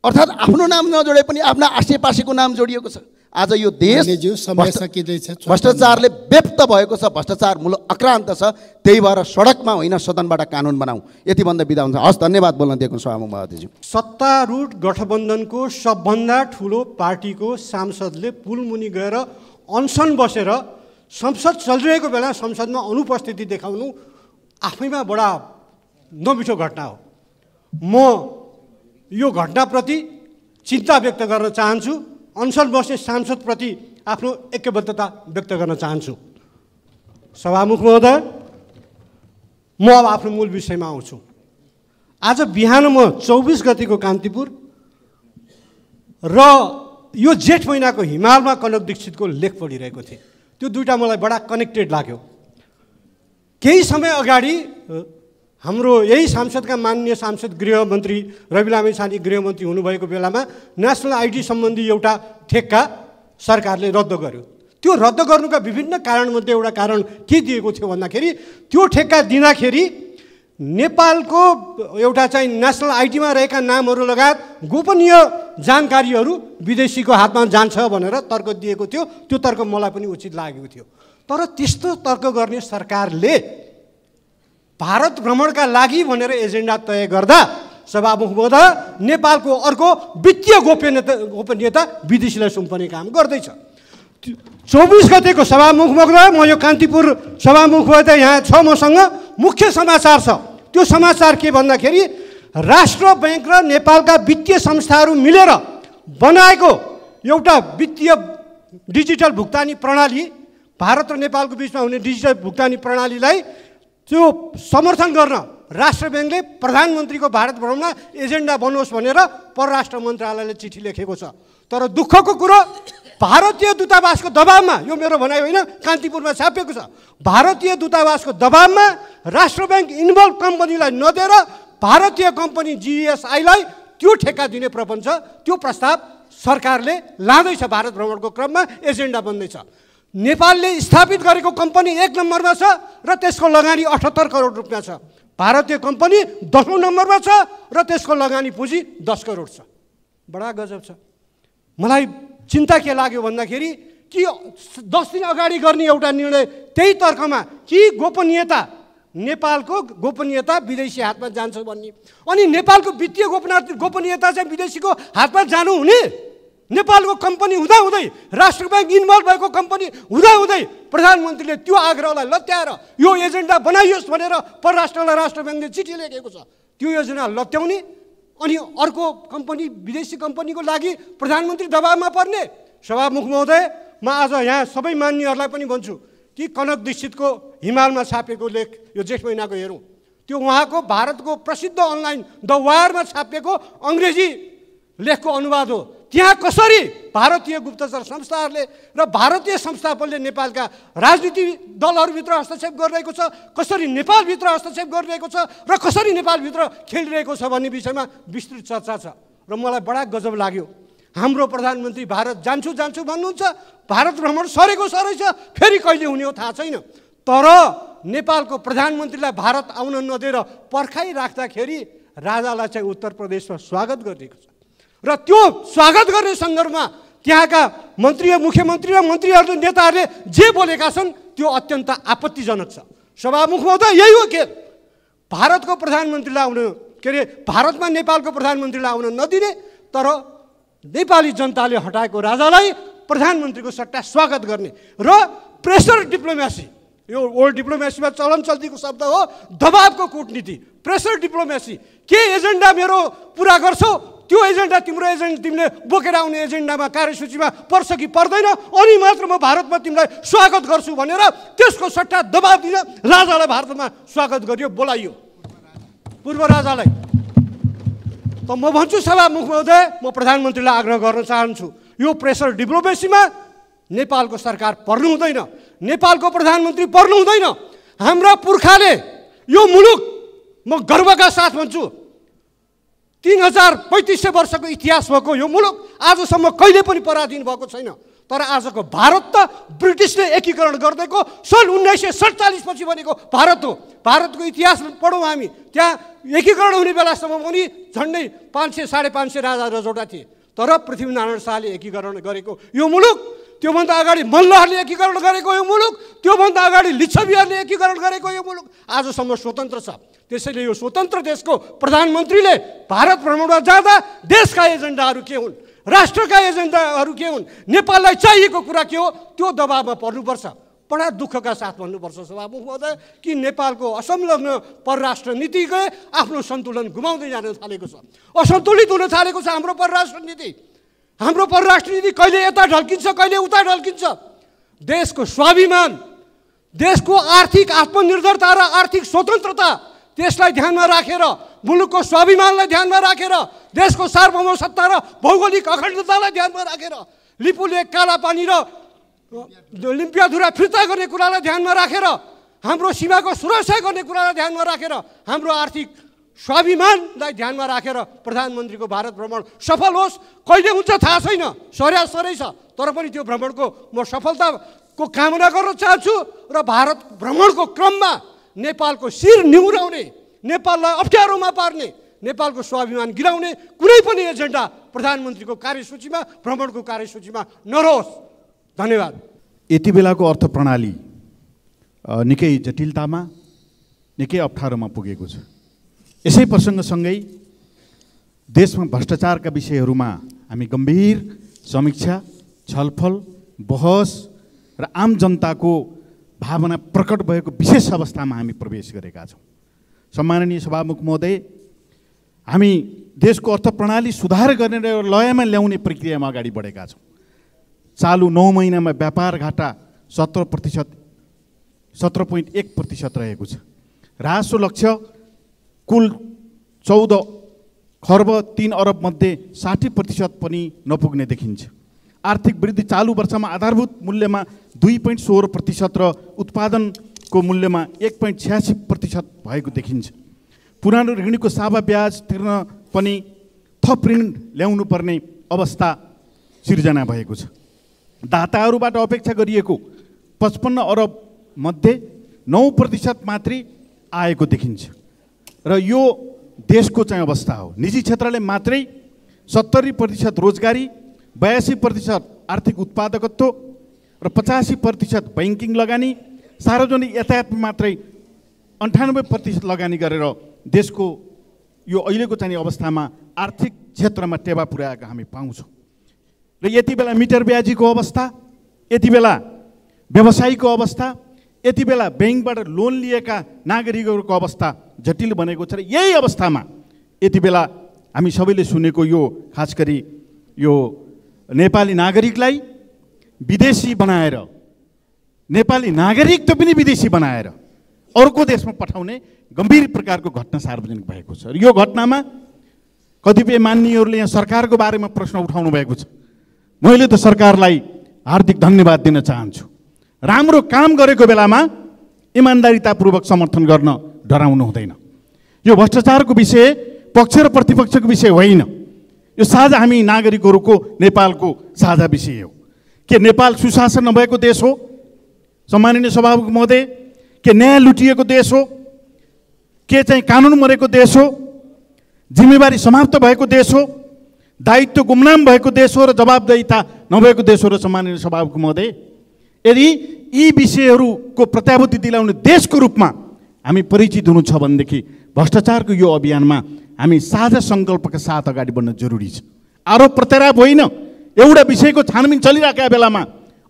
अर्थात् आफ्नो नाम नजोडे पनि आफ्ना आसेपासेको नाम जोडिएको छ। आज यो देश भ्रष्टाचारले व्याप्त भएको छ, भ्रष्टाचार मूल आक्रान्त छ। त्यही भएर सडकमा होइन सदनबाट कानुन बनाऊ। यति भन्दा बिदा हुन्छ। हस्, धन्यवाद बोल्न दिएको सभामुख महोदयज्यू। सत्तारूढ गठबन्धनको सबभन्दा ठुलो पार्टीको सांसदले पुलमुनि गएर अनसन बसेर संसद चलिरहेको बेला संसदमा अनुपस्थिति देखाउनु आफैमा बडा नमिठो घटना हो। म यो घटनाप्रति चिन्ता व्यक्त गर्न चाहन्छु। अनसन बस्ने सांसदप्रति आफ्नो ऐक्यबद्धता व्यक्त गर्न चाहन्छु। सभामुख महोदय, म अब आफ्नो मूल विषयमा आउँछु। आज बिहान म 24 गतिको कान्तिपुर र यो जेठ महिनाको हिमालमा कनक दीक्षितको लेख पढिरहेको थिएँ। त्यो दुईटा मलाई बडा कनेक्टेड लाग्यो। केही समय अगाडि हाम्रो यही सांसदका माननीय सांसद गृहमन्त्री रवि लामिछाने गृहमन्त्री हुनुभएको बेलामा नेसनल आइडी सम्बन्धी एउटा ठेक्का सरकारले रद्द गर्यो। त्यो रद्द गर्नुका विभिन्न कारणमध्ये एउटा कारण के दिएको थियो भन्दाखेरि त्यो ठेक्का दिँदाखेरि नेपालको एउटा चाहिँ नेसनल आइडीमा रहेका नामहरू लगायत गोपनीय जानकारीहरू विदेशीको हातमा जान्छ भनेर तर्क दिएको थियो। त्यो तर्क मलाई पनि उचित लागेको थियो। तर त्यस्तो तर्क गर्ने सरकारले भारत भ्रमणका लागि भनेर एजेन्डा तय गर्दा सभामुख महोदय नेपालको अर्को वित्तीय गोपनीयता विदेशीलाई सुम्पने काम गर्दैछ। 24 गतेको सभामुख महोदय, म यो कान्तिपुर सभामुख महोदय यहाँ छ, मसँग मुख्य समाचार छ। त्यो समाचार के भन्दाखेरि राष्ट्र बैंक र नेपालका वित्तीय संस्थाहरू मिलेर बनाएको एउटा वित्तीय डिजिटल भुक्तानी प्रणाली, भारत र नेपालको बिचमा हुने डिजिटल भुक्तानी प्रणालीलाई त्यो समर्थन गर्न राष्ट्र ब्याङ्कले प्रधानमन्त्रीको भारत भ्रमणमा एजेन्डा बनोस् भनेर परराष्ट्र मन्त्रालयले चिठी लेखेको छ। तर दुःखको कुरो, भारतीय दूतावासको दबावमा, यो मेरो भनाइ होइन, कान्तिपुरमा छापिएको छ, भारतीय दूतावासको दबावमा राष्ट्र ब्याङ्क इन्भल्भ कम्पनीलाई नदिएर भारतीय कम्पनी जिएसआईलाई त्यो ठेक्का दिने प्रपञ्च, त्यो प्रस्ताव सरकारले लाँदैछ। भारत भ्रमणको क्रममा एजेन्डा बन्दैछ। नेपालले स्थापित गरेको कम्पनी 1 नम्बरमा छ र त्यसको लगानी 78 करोड रुपियाँ छ। भारतीय कम्पनी 10औं नम्बरमा छ र त्यसको लगानी पुँजी 10 करोड छ। बडा गजब छ। मलाई चिन्ता के लाग्यो भन्दाखेरि कि 10 दिन अगाडि गर्ने एउटा निर्णय त्यही तर्कमा कि गोपनीयता, नेपालको गोपनीयता विदेशी हातमा जान्छ भन्ने, अनि नेपालको वित्तीय गोपनीयता चाहिँ विदेशीको हातमा जानु हुने? नेपालको कम्पनी हुँदाहुँदै, राष्ट्र ब्याङ्क इन्भल्भ भएको कम्पनी हुँदाहुँदै प्रधानमन्त्रीले त्यो आग्रहलाई लत्याएर यो एजेन्डा बनाइयोस् भनेर परराष्ट्रलाई राष्ट्र ब्याङ्कले चिठी लेखेको छ। त्यो योजना लत्याउने अनि अर्को कम्पनी, विदेशी कम्पनीको लागि प्रधानमन्त्री दबावमा पर्ने? सभामुख महोदय, म आज यहाँ सबै मान्यहरूलाई पनि भन्छु कि कनक दीक्षितको हिमालमा छापेको लेख यो जेठ महिनाको हेरौँ। त्यो उहाँको भारतको प्रसिद्ध अनलाइन द वायरमा छापिएको अङ्ग्रेजी लेखको अनुवाद हो। त्यहाँ कसरी भारतीय गुप्तचर संस्थाहरूले र भारतीय संस्थापनले नेपालका राजनीतिक दलहरूभित्र हस्तक्षेप गरिरहेको छ, कसरी नेपालभित्र हस्तक्षेप गरिरहेको छ र कसरी नेपालभित्र खेलिरहेको छ भन्ने विषयमा विस्तृत चर्चा छ। र मलाई बडा गजब लाग्यो। हाम्रो प्रधानमन्त्री भारत जान्छु जान्छु भन्नुहुन्छ, भारत भ्रमण सरेको सरै छ, फेरि कहिले हुने हो थाहा छैन। तर नेपालको प्रधानमन्त्रीलाई भारत आउन नदिएर पर्खाइराख्दाखेरि राजालाई चाहिँ उत्तर प्रदेशमा स्वागत गरिएको छ। र त्यो स्वागत गर्ने सन्दर्भमा त्यहाँका मन्त्री, मुख्यमन्त्री र मन्त्रीहरूले, नेताहरूले जे बोलेका छन् त्यो अत्यन्त आपत्तिजनक छ। सभामुख महोदय, यही हो के भारतको प्रधानमन्त्रीलाई आउन, के अरे भारतमा नेपालको प्रधानमन्त्रीलाई आउन नदिने, तर नेपाली जनताले हटाएको राजालाई प्रधानमन्त्रीको सट्टा स्वागत गर्ने र प्रेसर डिप्लोमेसी, यो ओल्ड डिप्लोमेसीमा चलन चल्तीको शब्द हो, दबावको कूटनीति, प्रेसर डिप्लोमेसी। के एजेन्डा मेरो पुरा गर्छौ, त्यो एजेन्डा तिमीले बोकेर आउने एजेन्डामा कार्यसूचीमा पर्छ कि पर्दैन, अनि मात्र म भारतमा तिमीलाई स्वागत गर्छु भनेर त्यसको सट्टा दबाब दिन राजालाई भारतमा स्वागत गरियो, बोलाइयो पूर्व राजालाई। त म भन्छु सभामुख महोदय, म प्रधानमन्त्रीलाई आग्रह गर्न चाहन्छु, यो प्रेसर डिप्लोमेसीमा नेपालको सरकार पर्नु हुँदैन, नेपालको प्रधानमन्त्री पर्नु हुँदैन। हाम्रा पुर्खाले यो मुलुक, म गर्वका साथ भन्छु, 3500 वर्षको इतिहास भएको यो मुलुक आजसम्म कहिले पनि पराधीन भएको छैन। तर आजको भारत त ब्रिटिसले एकीकरण गरिदिएको सन् 1947 पछि बनेको भारत हो। भारतको इतिहास पढौँ हामी, त्यहाँ एकीकरण हुने बेलासम्म पनि झन्डै 500 550 राजा रजौटा थिए। तर पृथ्वीनारायण शाहले एकीकरण गरेको यो मुलुक, त्योभन्दा अगाडि मल्लहरूले एकीकरण गरेको यो मुलुक, त्योभन्दा अगाडि लिच्छवीहरूले एकीकरण गरेको यो मुलुक आजसम्म स्वतन्त्र छ। त्यसैले यो स्वतन्त्र देशको प्रधानमन्त्रीले भारत भ्रमणमा जाँदा देशका एजेन्डाहरू के हुन्, राष्ट्रका एजेन्डाहरू के हुन्, नेपाललाई चाहिएको कुरा के हो, त्यो दबावमा पर्नुपर्छ। बडा दुःखका साथ भन्नुपर्छ सभामुख महोदय कि नेपालको असंलग्न परराष्ट्र नीतिले आफ्नो सन्तुलन गुमाउँदै जान थालेको छ, असन्तुलित हुन थालेको छ हाम्रो परराष्ट्र नीति। हाम्रो परराष्ट्र नीति कहिले यता ढल्किन्छ, कहिले उता ढल्किन्छ। देशको स्वाभिमान, देशको आर्थिक आत्मनिर्भरता र आर्थिक स्वतन्त्रता, त्यसलाई ध्यानमा राखेर, मुलुकको स्वाभिमानलाई ध्यानमा राखेर, देशको सार्वभौमसत्ता र भौगोलिक अखण्डतालाई ध्यानमा राखेर, लिपुलेक, कालापानी र लिम्पियाधुरा फिर्ता गर्ने कुरालाई ध्यानमा राखेर, हाम्रो सीमाको सुरक्षा गर्ने कुरालाई ध्यानमा राखेर, हाम्रो आर्थिक स्वाभिमानलाई ध्यानमा राखेर प्रधानमन्त्रीको भारत भ्रमण सफल होस्। कहिले हुन्छ थाहा छैन, सरै छ, तर पनि त्यो भ्रमणको म सफलताको कामना गर्न चाहन्छु र भारत भ्रमणको क्रममा नेपालको शिर निहुराउने, नेपाललाई अप्ठ्यारोमा पार्ने, नेपालको स्वाभिमान गिराउने कुनै पनि एजेन्डा प्रधानमन्त्रीको कार्यसूचीमा, भ्रमणको कार्यसूचीमा नरहोस्। धन्यवाद। यति बेलाको अर्थ प्रणाली निकै जटिलतामा, निकै अप्ठ्यारोमा पुगेको छ। यसै प्रसङ्गसँगै देशमा भ्रष्टाचारका विषयहरूमा हामी गम्भीर समीक्षा, छलफल, बहस र आम जनताको भावना प्रकट भएको विशेष अवस्थामा हामी प्रवेश गरेका छौँ। सम्माननीय सभामुख महोदय, हामी देशको अर्थ प्रणाली सुधार गर्ने र लयमा ल्याउने प्रक्रियामा अगाडि बढेका छौँ। चालु 9 महिनामा व्यापार घाटा 17.1% रहेको छ। राजस्व लक्ष्य कुल 14 खर्ब 3 अरब मध्ये 60% पनि नपुग्ने देखिन्छ। आर्थिक वृद्धि चालु वर्षमा आधारभूत मूल्यमा 2.16% र उत्पादनको मूल्यमा 1.86% भएको देखिन्छ। पुरानो ऋणको सावा ब्याज तिर्न पनि थप ऋण ल्याउनु पर्ने अवस्था सिर्जना भएको छ। दाताहरूबाट अपेक्षा गरिएको 55 अरब मध्ये 9% मात्रै आएको देखिन्छ र यो देशको चाहिँ अवस्था हो। निजी क्षेत्रले मात्रै 70% रोजगारी, 82% आर्थिक उत्पादकत्व र 85% बैंकिङ लगानी, सार्वजनिक यातायातमा मात्रै 98% लगानी गरेर देशको यो अहिलेको चाहिँ अवस्थामा आर्थिक क्षेत्रमा टेवा पुर्याएका हामी पाउँछौँ। र यति बेला मिटर ब्याजीको अवस्था, यति बेला व्यवसायीको अवस्था, यति बेला ब्याङ्कबाट लोन लिएका नागरिकहरूको अवस्था जटिल बनेको छ। र यही अवस्थामा यति बेला हामी सबैले सुनेको यो खास गरी यो नेपाली नागरिकलाई विदेशी बनाएर, नेपाली नागरिक त पनि विदेशी बनाएर अर्को देशमा पठाउने गम्भीर प्रकारको घटना सार्वजनिक भएको छ। र यो घटनामा कतिपय मान्यहरूले यहाँ सरकारको बारेमा प्रश्न उठाउनु भएको छ। मैले त सरकारलाई हार्दिक धन्यवाद दिन चाहन्छु। राम्रो काम गरेको बेलामा इमान्दारितापूर्वक समर्थन गर्न डराउनु हुँदैन। यो भ्रष्टाचारको विषय पक्ष र प्रतिपक्षको विषय होइन, यो साझा हामी नागरिकहरूको नेपालको साझा विषय हो। के नेपाल सुशासन नभएको देश हो? सम्माननीय सभामुख महोदय, के न्याय लुटिएको देश हो? के चाहिँ कानुन मरेको देश हो? जिम्मेवारी समाप्त भएको देश हो? दायित्व गुमनाम भएको देश हो र जवाबदेहिता नभएको देश हो र सम्माननीय सभामुख महोदय, यदि यी विषयहरूको प्रत्याभूति दिलाउने देशको रूपमा हामी परिचित हुनु छ भनेदेखि भ्रष्टाचारको यो अभियानमा हामी साझा सङ्कल्पका साथ अगाडि बढ्न जरुरी छ। आरोप प्रत्यारोप होइन, एउटा विषयको छानबिन चलिरहेका बेलामा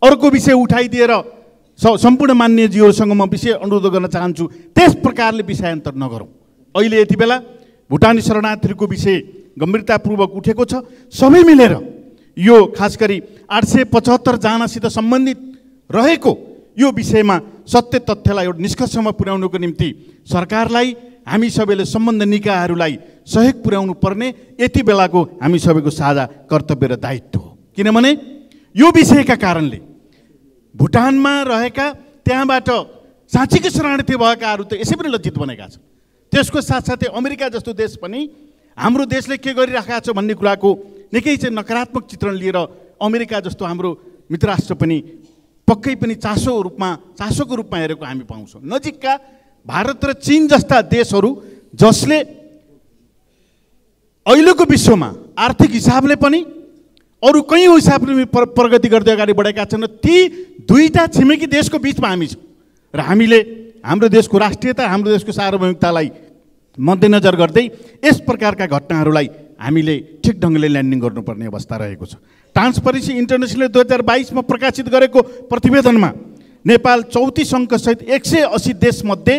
अर्को विषय उठाइदिएर सम्पूर्ण मान्यजीहरूसँग म विषय अनुरोध गर्न चाहन्छु, त्यस प्रकारले विषयान्तर नगरौँ। अहिले यति बेला भुटानी शरणार्थीहरूको विषय गम्भीरतापूर्वक उठेको छ। सबै मिलेर यो खास गरी 875 जनासित सम्बन्धित रहेको यो विषयमा सत्य तथ्यलाई एउटा निष्कर्षमा पुर्याउनुको निम्ति सरकारलाई, हामी सबैले सम्बन्ध निकायहरूलाई सहयोग पुर्याउनु पर्ने यति बेलाको हामी सबैको साझा कर्तव्य र दायित्व हो। किनभने यो विषयका कारणले भुटानमा रहेका, त्यहाँबाट साँच्चीकै शरणार्थी भएकाहरू त यसै पनि लज्जित बनेका छन्। त्यसको साथसाथै अमेरिका जस्तो देश पनि हाम्रो देशले के गरिरहेका छ भन्ने कुराको निकै चाहिँ नकारात्मक चित्रण लिएर अमेरिका जस्तो हाम्रो मित्रराष्ट्र पनि पक्कै पनि चासोको रूपमा हेरेको हामी पाउँछौँ। नजिकका भारत र चीन जस्ता देशहरू जसले अहिलेको विश्वमा आर्थिक हिसाबले पनि अरू कयौँ हिसाबले प्रगति गर्दै अगाडि बढेका छन्। ती दुईटा छिमेकी देशको बिचमा हामी छौँ र हामीले हाम्रो देशको राष्ट्रियता, हाम्रो देशको सार्वभौमिकतालाई मध्यनजर गर्दै यस प्रकारका घटनाहरूलाई हामीले ठिक ढङ्गले ल्यान्डिङ गर्नुपर्ने अवस्था रहेको छ। ट्रान्सपरेन्सी इन्टरनेसनलले 2022 मा प्रकाशित गरेको प्रतिवेदनमा नेपाल 34 अङ्कसहित 180 देशमध्ये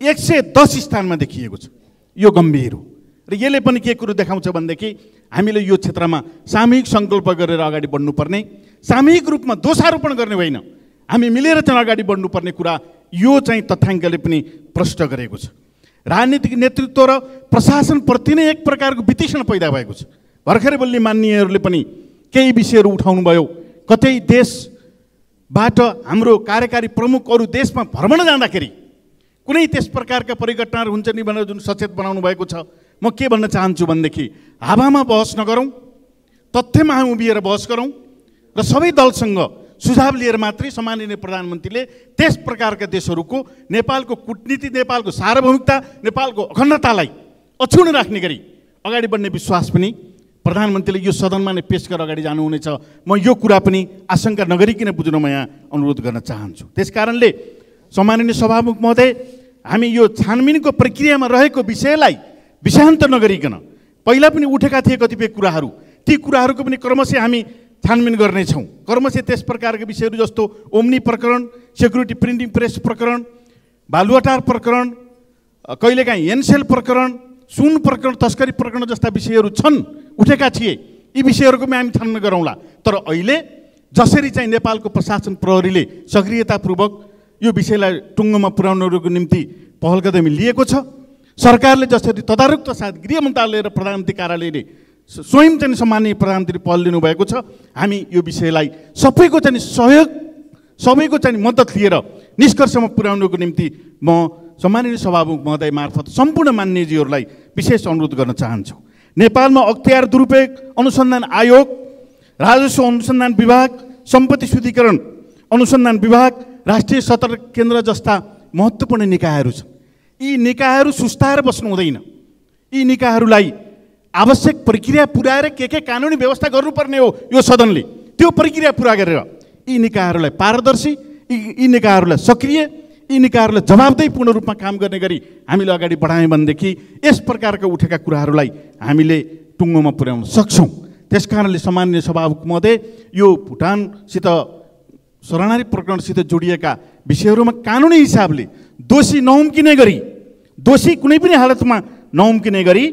110 स्थानमा देखिएको छ। यो गम्भीर हो र यसले पनि के कुरो देखाउँछ भनेदेखि हामीले यो क्षेत्रमा सामूहिक सङ्कल्प गरेर अगाडि बढ्नुपर्ने, सामूहिक रूपमा दोषारोपण गर्ने होइन, हामी मिलेर चाहिँ अगाडि बढ्नुपर्ने कुरा यो चाहिँ तथ्याङ्कले पनि प्रष्ट गरेको छ। राजनीतिक नेतृत्व र प्रशासनप्रति नै एक प्रकारको वितृष्णा पैदा भएको छ। भर्खरै बोल्ने माननीयहरूले पनि केही विषयहरू उठाउनु भयो। कतै देशबाट हाम्रो कार्यकारी प्रमुख अरू देशमा भ्रमण जाँदाखेरि कुनै त्यस प्रकारका परिघटनाहरू हुन्छ नि भनेर जुन सचेत बनाउनु भएको छ, म के भन्न चाहन्छु भनेदेखि हावामा बहस नगरौँ, तथ्यमा हामी उभिएर बहस गरौँ र सबै दलसँग सुझाव लिएर मात्रै सम्माननीय प्रधानमन्त्रीले त्यस प्रकारका देशहरूको नेपालको कूटनीति, नेपालको सार्वभौमिकता, नेपालको अखण्डतालाई अछुन राख्ने गरी अगाडि बढ्ने विश्वास पनि प्रधानमन्त्रीले यो सदनमा नै पेश गरेर अगाडि जानुहुनेछ। म यो कुरा पनि आशंका नगरिकन बुझ्न म यहाँ अनुरोध गर्न चाहन्छु। त्यसकारणले सम्माननीय सभामुख महोदय, हामी यो छानबिनको प्रक्रियामा रहेको विषयलाई विषान्त नगरिकन पहिला पनि उठेका थिए कतिपय कुराहरू, ती कुराहरूको पनि क्रमशः हामी छानबिन गर्नेछौँ। क्रमशः त्यस प्रकारका विषयहरू जस्तो ओम्नी प्रकरण, सेक्युरिटी प्रिन्टिङ प्रेस प्रकरण, बालुवाटार प्रकरण, कहिलेकाहीँ एनसेल प्रकरण, सुन प्रकरण, तस्करी प्रकरण जस्ता विषयहरू छन्, उठेका थिए। यी विषयहरूको पनि हामी छानबिन गरौँला। तर अहिले जसरी चाहिँ नेपालको प्रशासन प्रहरीले सक्रियतापूर्वक यो विषयलाई टुङ्गोमा पुर्याउनको निम्ति पहल कदमी लिएको छ, सरकारले जसरी तदारुकका साथ गृह मन्त्रालय र प्रधानमन्त्री कार्यालयले स्वयं चाहिँ सम्माननीय प्रधानमन्त्री पहल लिनुभएको छ, हामी यो विषयलाई सबैको चाहिँ सहयोग, सबैको चाहिँ मद्दत लिएर निष्कर्षमा पुर्याउनको निम्ति म सम्माननीय सभामुख महोदय मार्फत सम्पूर्ण माननीयजीहरूलाई विशेष अनुरोध गर्न चाहन्छु। नेपालमा अख्तियार दुरुपयोग अनुसन्धान आयोग, राजस्व अनुसन्धान विभाग, सम्पत्ति शुद्धिकरण अनुसन्धान विभाग, राष्ट्रिय सतर्क केन्द्र जस्ता महत्त्वपूर्ण निकायहरू छन्। यी निकायहरू सुस्ताएर बस्नु हुँदैन। यी निकायहरूलाई आवश्यक प्रक्रिया पुर्याएर के कानुनी व्यवस्था गर्नुपर्ने हो यो सदनले, त्यो प्रक्रिया पुरा गरेर यी निकायहरूलाई पारदर्शी, यी निकायहरूलाई सक्रिय, यी निकायहरूलाई जवाबदेहीपूर्ण रूपमा काम गर्ने गरी हामीले अगाडि बढायौँ भनेदेखि यस प्रकारका उठेका कुराहरूलाई हामीले टुङ्गोमा पुर्याउन सक्छौँ। त्यस कारणले सम्माननीय सभामुख महोदय, यो भुटानसित शरणार्थी प्रकरणसित जोडिएका विषयहरूमा कानुनी हिसाबले दोषी नउम्किने गरी, दोषी कुनै पनि हालतमा नउम्किने गरी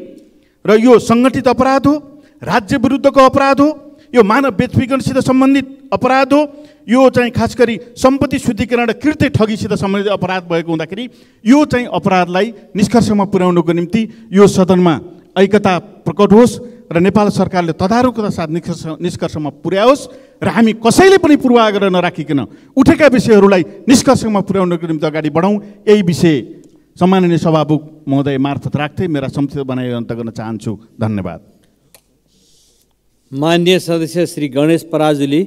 र यो सङ्गठित अपराध हो, राज्य विरुद्धको अपराध हो, यो मानव बेचबिखनसित सम्बन्धित अपराध हो, यो चाहिँ खास गरी सम्पत्ति शुद्धिकरण र कृत्य ठगीसित सम्बन्धित अपराध भएको हुँदाखेरि यो चाहिँ अपराधलाई निष्कर्षमा पुर्याउनको निम्ति यो सदनमा ऐक्यता प्रकट होस् र नेपाल सरकारले तदारुकका साथ निष्कर्षमा पुर्याओस् र हामी कसैले पनि पूर्वाग्रह नराखिकन उठेका विषयहरूलाई निष्कर्षमा पुर्याउनको निम्ति अगाडि बढौँ। यही विषय सम्माननीय सभामुख महोदय मार्फत राख्दै मेरा संक्षिप्त बनाइ अन्त गर्न चाहन्छु। धन्यवाद। माननीय सदस्य श्री गणेश पराजुली,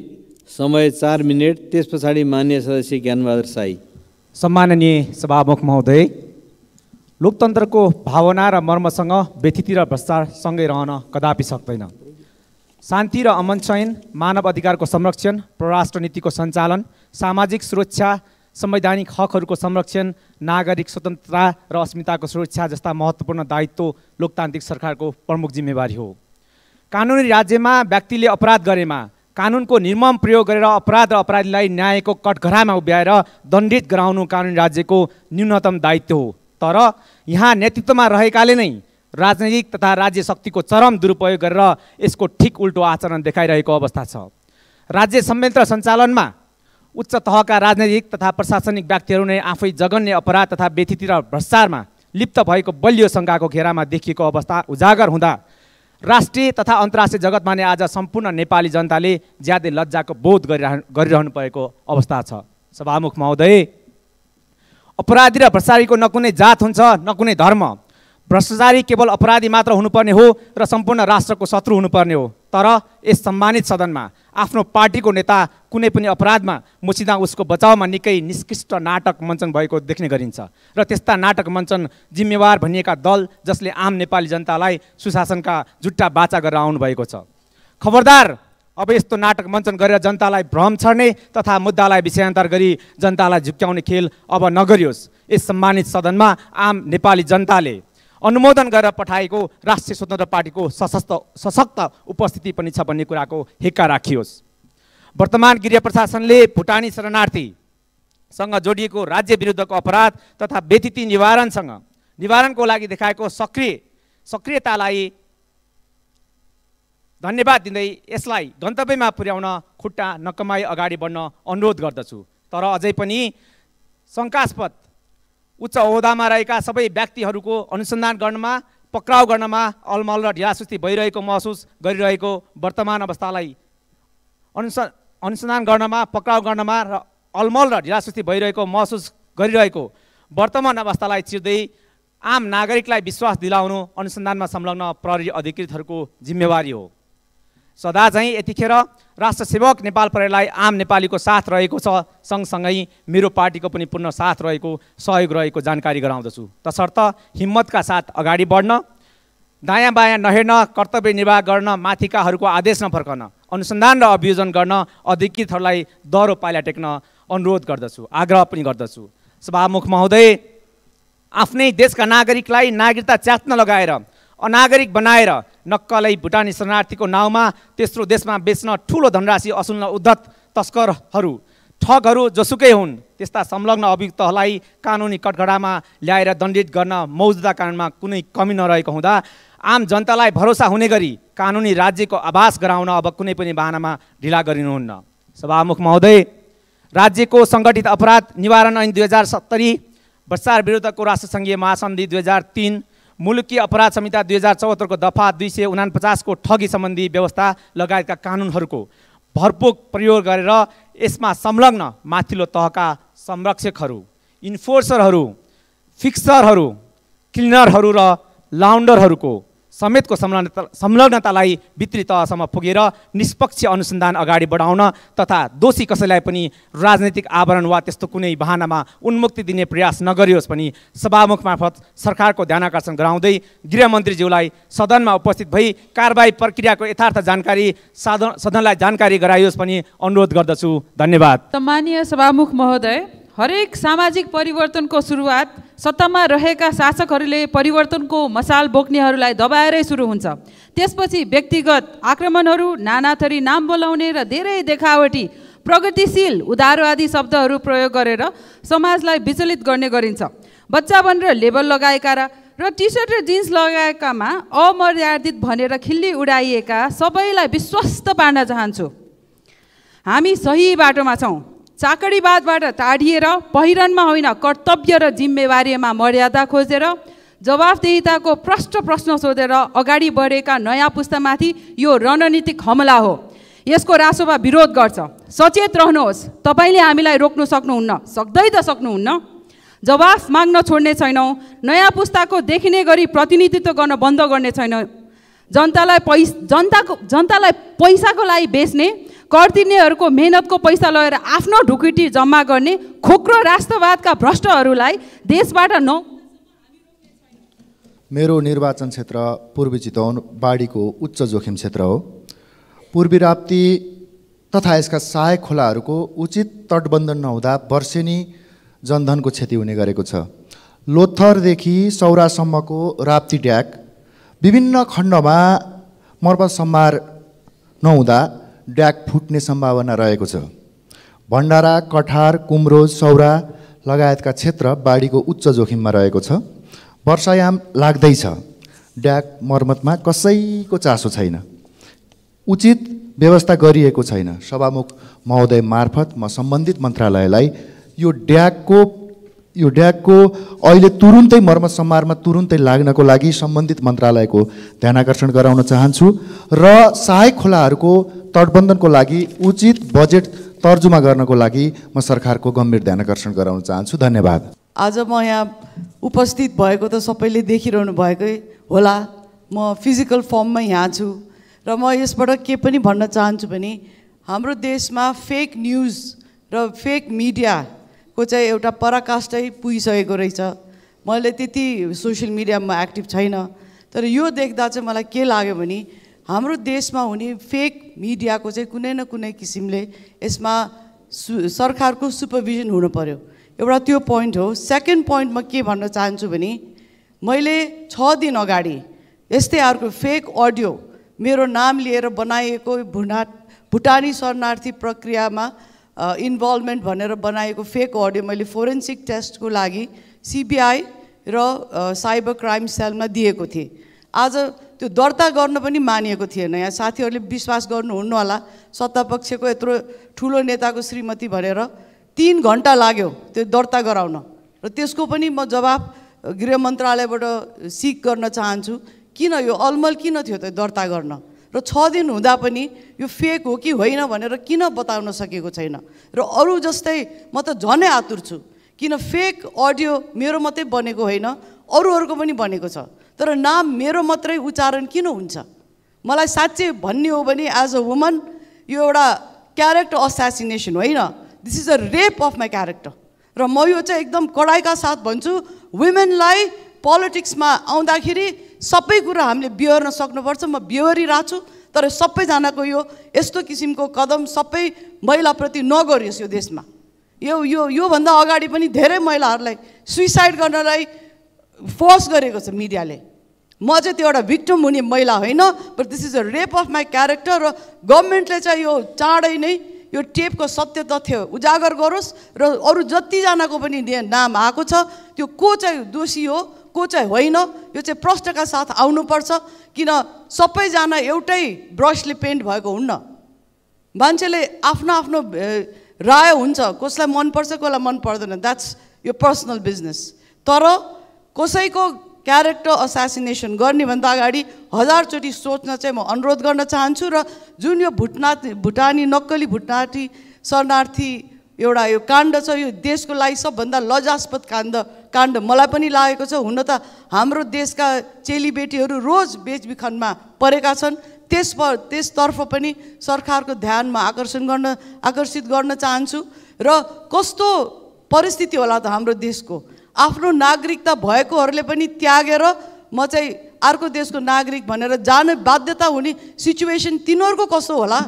समय 4 मिनट। त्यस पछाडि माननीय सदस्य ज्ञानबहादुर साई। सम्माननीय सभामुख महोदय, लोकतन्त्रको भावना र मर्मसँग व्यथिति र भ्रष्टाचारसँगै रहन कदापि सक्दैन। शान्ति र अमन चयन, मानव अधिकारको संरक्षण, परराष्ट्र नीतिको सञ्चालन, सामाजिक सुरक्षा, संवैधानिक हकहरूको संरक्षण, नागरिक स्वतन्त्रता र अस्मिताको सुरक्षा जस्ता महत्त्वपूर्ण दायित्व लोकतान्त्रिक सरकारको प्रमुख जिम्मेवारी हो। कानुनी राज्यमा व्यक्तिले अपराध गरेमा कानुनको निर्मम प्रयोग गरेर अपराध र अपराधीलाई न्यायको कठघरामा उभ्याएर दण्डित गराउनु कानुनी राज्यको न्यूनतम दायित्व हो। तर यहाँ नेतृत्वमा रहेकाले नै राजनैतिक तथा राज्य शक्तिको चरम दुरुपयोग गरेर यसको ठिक उल्टो आचरण देखाइरहेको अवस्था छ। राज्य संयन्त्र सञ्चालनमा उच्च तहका राजनैतिक तथा प्रशासनिक व्यक्तिहरू नै आफै जघन्य अपराध तथा व्यथिति र भ्रष्टाचारमा लिप्त भएको बलियो शङ्काको घेरामा देखिएको अवस्था उजागर हुँदा राष्ट्रिय तथा अन्तर्राष्ट्रिय जगतमा नै आज सम्पूर्ण नेपाली जनताले ज्यादै लज्जाको बोध गरिरहनु परेको अवस्था छ। सभामुख महोदय, अपराधी र भ्रष्टाचारीको न कुनै जात हुन्छ न कुनै धर्म, भ्रष्टाचारी केवल अपराधी मात्र हुनुपर्ने हो र सम्पूर्ण राष्ट्रको शत्रु हुनुपर्ने हो। तर यस सम्मानित सदनमा आफ्नो पार्टीको नेता कुनै पनि अपराधमा मुछिँदा उसको बचाउमा निकै निष्कृष्ट नाटक मञ्चन भएको देख्ने गरिन्छ र त्यस्ता नाटक मञ्चन जिम्मेवार भनिएका दल जसले आम नेपाली जनतालाई सुशासनका जुट्टा बाचा गरेर आउनुभएको छ। खबरदार, अब यस्तो नाटक मञ्चन गरेर जनतालाई भ्रम छर्ने तथा मुद्दालाई विषयान्तर गरी जनतालाई झुक्क्याउने खेल अब नगरियोस्। यस सम्मानित सदनमा आम नेपाली जनताले अनुमोदन गरेर पठाएको राष्ट्रिय स्वतन्त्र पार्टीको सशक्त उपस्थिति पनि छ भन्ने कुराको हेक्का राखियोस्। वर्तमान गृह प्रशासनले भुटानी शरणार्थीसँग जोडिएको राज्य विरुद्धको अपराध तथा व्यतिथि निवारणको लागि देखाएको सक्रियतालाई धन्यवाद दिँदै यसलाई गन्तव्यमा पुर्याउन खुट्टा नकमाई अगाडि बढ्न अनुरोध गर्दछु। तर अझै पनि शङ्कास्पद उच्च ओहदामा रहेका सबै व्यक्तिहरूको अनुसन्धान गर्नमा, पक्राउ गर्नमा अलमल र ढिलासुस्ती भइरहेको महसुस गरिरहेको वर्तमान अवस्थालाई अनुसन्धान गर्नमा, पक्राउ गर्नमा र अलमल र ढिलासुस्ती भइरहेको महसुस गरिरहेको वर्तमान अवस्थालाई चिर्दै आम नागरिकलाई विश्वास दिलाउनु अनुसन्धानमा संलग्न प्रहरी अधिकृतहरूको जिम्मेवारी हो। सदा चाहिँ यतिखेर राष्ट्र सेवक नेपाल प्रहरीलाई आम नेपालीको साथ रहेको छ, सँगसँगै मेरो पार्टीको पनि पूर्ण साथ रहेको, सहयोग रहेको जानकारी गराउँदछु। तसर्थ हिम्मतका साथ अगाडि बढ्न, दायाँ बायाँ नहेर्न, कर्तव्य निर्वाह गर्न, माथिकाहरूको आदेश नफर्कन, अनुसन्धान र अभियोजन गर्न अधिकृतहरूलाई दह्रो पाइला टेक्न अनुरोध गर्दछु, आग्रह पनि गर्दछु। सभामुख महोदय, आफ्नै देशका नागरिकलाई नागरिकता च्यात्न लगाएर अनागरिक बनाएर नक्कलै भुटानी शरणार्थीको नाउँमा तेस्रो देशमा बेच्न ठुलो धनराशि असुल्न उद्धत तस्करहरू, ठगहरू जोसुकै हुन् त्यस्ता संलग्न अभियुक्तहरूलाई कानुनी कठघडामा ल्याएर दण्डित गर्न मौजुदा कानुनमा कुनै कमी नरहेको हुँदा आम जनतालाई भरोसा हुने गरी कानुनी राज्यको आभास गराउन अब कुनै पनि बहानामा ढिला गरिनुहुन्न। सभामुख महोदय, राज्यको सङ्गठित अपराध निवारण ऐन 2070, भ्रष्टाचार विरुद्धको राष्ट्रसङ्घीय महासन्धि 2003, मुलुकी अपराध संहिता 2074 को दफा 249 को ठगी सम्बन्धी व्यवस्था लगायतका कानुनहरूको भरपूर प्रयोग गरेर यसमा संलग्न माथिल्लो तहका संरक्षकहरू, इन्फोर्सरहरू, फिक्सरहरू, क्लिनरहरू र लाउन्डरहरूको समेतको संलग्नतालाई भित्री तहसम्म पुगेर निष्पक्ष अनुसन्धान अगाडि बढाउन तथा दोषी कसैलाई पनि राजनैतिक आवरण वा त्यस्तो कुनै बहानामा उन्मुक्ति दिने प्रयास नगरियोस् पनि सभामुख मार्फत सरकारको ध्यानाकर्षण गराउँदै गृहमन्त्रीज्यूलाई सदनमा उपस्थित भई कारबाही प्रक्रियाको यथार्थ जानकारी सदनलाई जानकारी गराइयोस् पनि अनुरोध गर्दछु। धन्यवाद। सम्मानीय सभामुख महोदय, हरेक सामाजिक परिवर्तनको सुरुवात सत्तामा रहेका शासकहरूले परिवर्तनको मसाल बोक्नेहरूलाई दबाएरै सुरु हुन्छ। त्यसपछि व्यक्तिगत आक्रमणहरू, नानाथरी नाम बोलाउने र धेरै देखावटी प्रगतिशील उदारो आदि शब्दहरू प्रयोग गरेर समाजलाई विचलित गर्ने गरिन्छ। बच्चा भनेर लेबल लगाएका र टी सर्ट र जिन्स लगाएकामा अमर्यादित भनेर खिल्ली उडाइएका सबैलाई विश्वस्त पार्न चाहन्छु। हामी सही बाटोमा छौँ। चाकडीवादबाट टाढिएर पहिरनमा होइन कर्तव्य र जिम्मेवारीमा मर्यादा खोजेर जवाफदेहिताको प्रश्न सोधेर अगाडि बढेका नयाँ पुस्तामाथि यो रणनीतिक हमला हो। यसको रासोमा विरोध गर्छ। सचेत रहनुहोस्। तपाईँले हामीलाई रोक्न सक्नुहुन्न, सक्दै त सक्नुहुन्न। जवाफ माग्न छोड्ने छैनौँ। नयाँ पुस्ताको देखिने गरी प्रतिनिधित्व गर्न बन्द गर्ने छैनौँ। जनतालाई पैसाको लागि बेच्ने, कर तिर्नेहरूको मेहनतको पैसा लगेर आफ्नो ढुकुटी जम्मा गर्ने खोक्रो राष्ट्रवादका भ्रष्टहरूलाई देशबाट मेरो निर्वाचन क्षेत्र पूर्वी चितवन बाढीको उच्च जोखिम क्षेत्र हो। पूर्वी राप्ती तथा यसका सहायक खोलाहरूको उचित तटबन्धन नहुँदा वर्षेनी जनधनको क्षति हुने गरेको छ। लोथरदेखि सौरासम्मको राप्ती ड्याक विभिन्न खण्डमा मर्मत सम्भार नहुँदा ड्याक फुट्ने सम्भावना रहेको छ। भण्डारा, कठार, कुम्रोज, सौरा लगायतका क्षेत्र बाढीको उच्च जोखिममा रहेको छ। वर्षायाम लाग्दैछ। ड्याक मर्मतमा कसैको चासो छैन। उचित व्यवस्था गरिएको छैन। सभामुख महोदय मार्फत म सम्बन्धित मन्त्रालयलाई यो ड्याकको अहिले तुरुन्तै मर्मत सम्भारमा तुरुन्तै लाग्नको लागि सम्बन्धित मन्त्रालयको ध्यानाकर्षण गराउन चाहन्छु र सहायक खोलाहरूको तटबन्धनको लागि उचित बजेट तर्जुमा गर्नको लागि म सरकारको गम्भीर ध्यानाकर्षण गराउन चाहन्छु। धन्यवाद। आज म यहाँ उपस्थित भएको त सबैले देखिरहनु भएकै होला, म फिजिकल फर्ममा यहाँ छु र म यसबाट के पनि भन्न चाहन्छु भने हाम्रो देशमा फेक न्युज र फेक मिडियाको चाहिँ एउटा पराकाष्ठै पुगिसकेको रहेछ। मैले त्यति सोसियल मिडियामा एक्टिभ छैन, तर यो देख्दा चाहिँ मलाई के लाग्यो भने हाम्रो देशमा हुने फेक मिडियाको चाहिँ कुनै न कुनै किसिमले यसमा सरकारको सुपरभिजन हुनु पर्यो। एउटा त्यो पोइन्ट हो। सेकेन्ड पोइन्ट म के भन्न चाहन्छु भने मैले 6 दिन अगाडि यस्तै अर्को फेक अडियो मेरो नाम लिएर बनाइएको भुटानी शरणार्थी प्रक्रियामा इन्भल्भमेन्ट भनेर बनाएको फेक अडियो मैले फोरेन्सिक टेस्टको लागि CBI र साइबर क्राइम सेलमा दिएको थिएँ। आज त्यो दर्ता गर्न पनि मानिएको थिएन। यहाँ साथीहरूले विश्वास गर्नुहुन्न होला, सत्तापक्षको यत्रो ठुलो नेताको श्रीमती भनेर 3 घन्टा लाग्यो त्यो दर्ता गराउन र त्यसको पनि म जवाब गृह मन्त्रालयबाट सिक गर्न चाहन्छु। किन यो अलमल किन थियो त दर्ता गर्न र 6 दिन हुँदा पनि यो फेक हो कि होइन भनेर किन बताउन सकेको छैन। र अरू जस्तै म त झनै आतुर छु, किन फेक अडियो मेरो मात्रै बनेको होइन, अरूहरूको पनि बनेको छ, तर नाम मेरो मात्रै उच्चारण किन हुन्छ? मलाई साँच्चै भन्ने हो भने एज अ वुमन यो एउटा क्यारेक्टर असासिनेसन होइन, this is a rape of my character. र म यो चाहिँ एकदम कडाइका साथ भन्छु, वुमेनलाई पोलिटिक्समा आउँदाखेरि सबै कुरा हामीले बिहोर्न सक्नुपर्छ। म बिहोरिरहेको छु, तर सबैजनाको यस्तो किसिमको कदम सबै महिलाप्रति नगरियोस् यो देशमा। योभन्दा अगाडि पनि धेरै महिलाहरूलाई सुइसाइड गर्नलाई फोर्स गरेको छ मिडियाले। म चाहिँ त्यो एउटा भिक्टिम हुने महिला होइन, but this is a rape of my character. र गभर्मेन्टले चाहिँ यो चाँडै नै यो टेपको सत्य तथ्य उजागर गरोस् र अरू जतिजनाको पनि नाम आएको छ त्यो को चाहिँ दोषी हो को चाहिँ होइन, यो चाहिँ प्रश्नका साथ आउनुपर्छ। किन सबैजना एउटै ब्रसले पेन्ट भएको हुन्न। मान्छेले आफ्नो आफ्नो राय हुन्छ, कसलाई मनपर्छ कसलाई मन पर्दैन, द्याट्स यो पर्सनल बिजनेस। तर कसैको क्यारेक्टर असासिनेसन गर्ने भन्दा अगाडि 1000 चोटि सोच्न चाहिँ म अनुरोध गर्न चाहन्छु। र जुन यो भुटानी नक्कली भुटानी शरणार्थी एउटा यो काण्ड छ, यो देशको लागि सबभन्दा लज्जास्पद काण्ड मलाई पनि लागेको छ। हुन त हाम्रो देशका चेलीबेटीहरू रोज बेचबिखनमा परेका छन्, त्यसतर्फ पनि सरकारको ध्यानमा आकर्षित गर्न चाहन्छु। र कस्तो परिस्थिति होला त हाम्रो देशको, आफ्नो नागरिकता भएकोहरूले पनि त्यागेर म चाहिँ अर्को देशको नागरिक भनेर जाने बाध्यता हुने सिचुएसन तिनीहरूको कस्तो होला,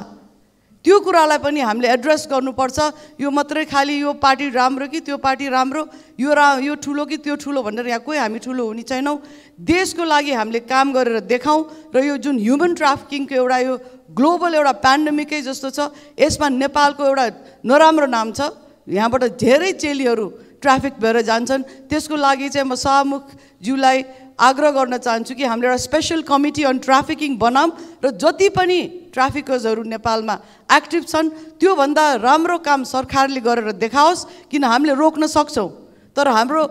त्यो कुरालाई पनि हामीले एड्रेस गर्नुपर्छ। यो मात्रै खालि यो पार्टी राम्रो कि त्यो पार्टी राम्रो, यो ठुलो कि त्यो ठुलो भनेर यहाँ कोही हामी ठुलो हुने छैनौँ। देशको लागि हामीले काम गरेर देखाउँ। र यो जुन ह्युमन ट्राफिकिङको एउटा यो ग्लोबल एउटा पेन्डेमिकै जस्तो छ, यसमा नेपालको एउटा नराम्रो नाम छ। यहाँबाट धेरै चेलीहरू ट्राफिक भएर जान्छन्। त्यसको लागि चाहिँ म सभामुखज्यूलाई आग्रह गर्न चाहन्छु कि हामीले एउटा स्पेसल कमिटी अन ट्राफिकिङ बनाऊँ र जति पनि ट्राफिकर्सहरू नेपालमा एक्टिभ छन् त्योभन्दा राम्रो काम सरकारले गरेर देखाओस्। किन हामीले रोक्न सक्छौँ, तर हाम्रो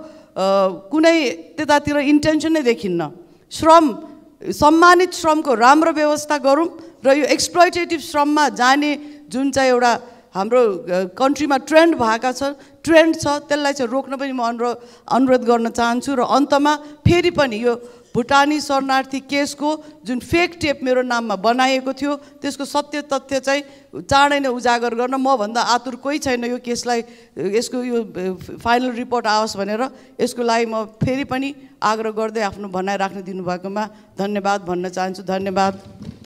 कुनै त्यतातिर इन्टेन्सन नै देखिन्न। सम्मानित श्रमको राम्रो व्यवस्था गरौँ र यो एक्सप्लोइटेटिभ श्रममा जाने जुन चाहिँ एउटा हाम्रो कन्ट्रीमा ट्रेन्ड छ त्यसलाई चाहिँ रोक्न पनि म अनुरोध गर्न चाहन्छु। र अन्तमा फेरि पनि यो भुटानी शरणार्थी केसको जुन फेक टेप मेरो नाममा बनाइएको थियो त्यसको सत्य तथ्य चाहिँ चाँडै नै उजागर गर्न म भन्दा आतुर कोही छैन। यो केसलाई यसको यो फाइनल रिपोर्ट आओस् भनेर यसको लागि म फेरि पनि आग्रह गर्दै आफ्नो भनाइ राख्न दिनुभएकोमा धन्यवाद भन्न चाहन्छु। धन्यवाद।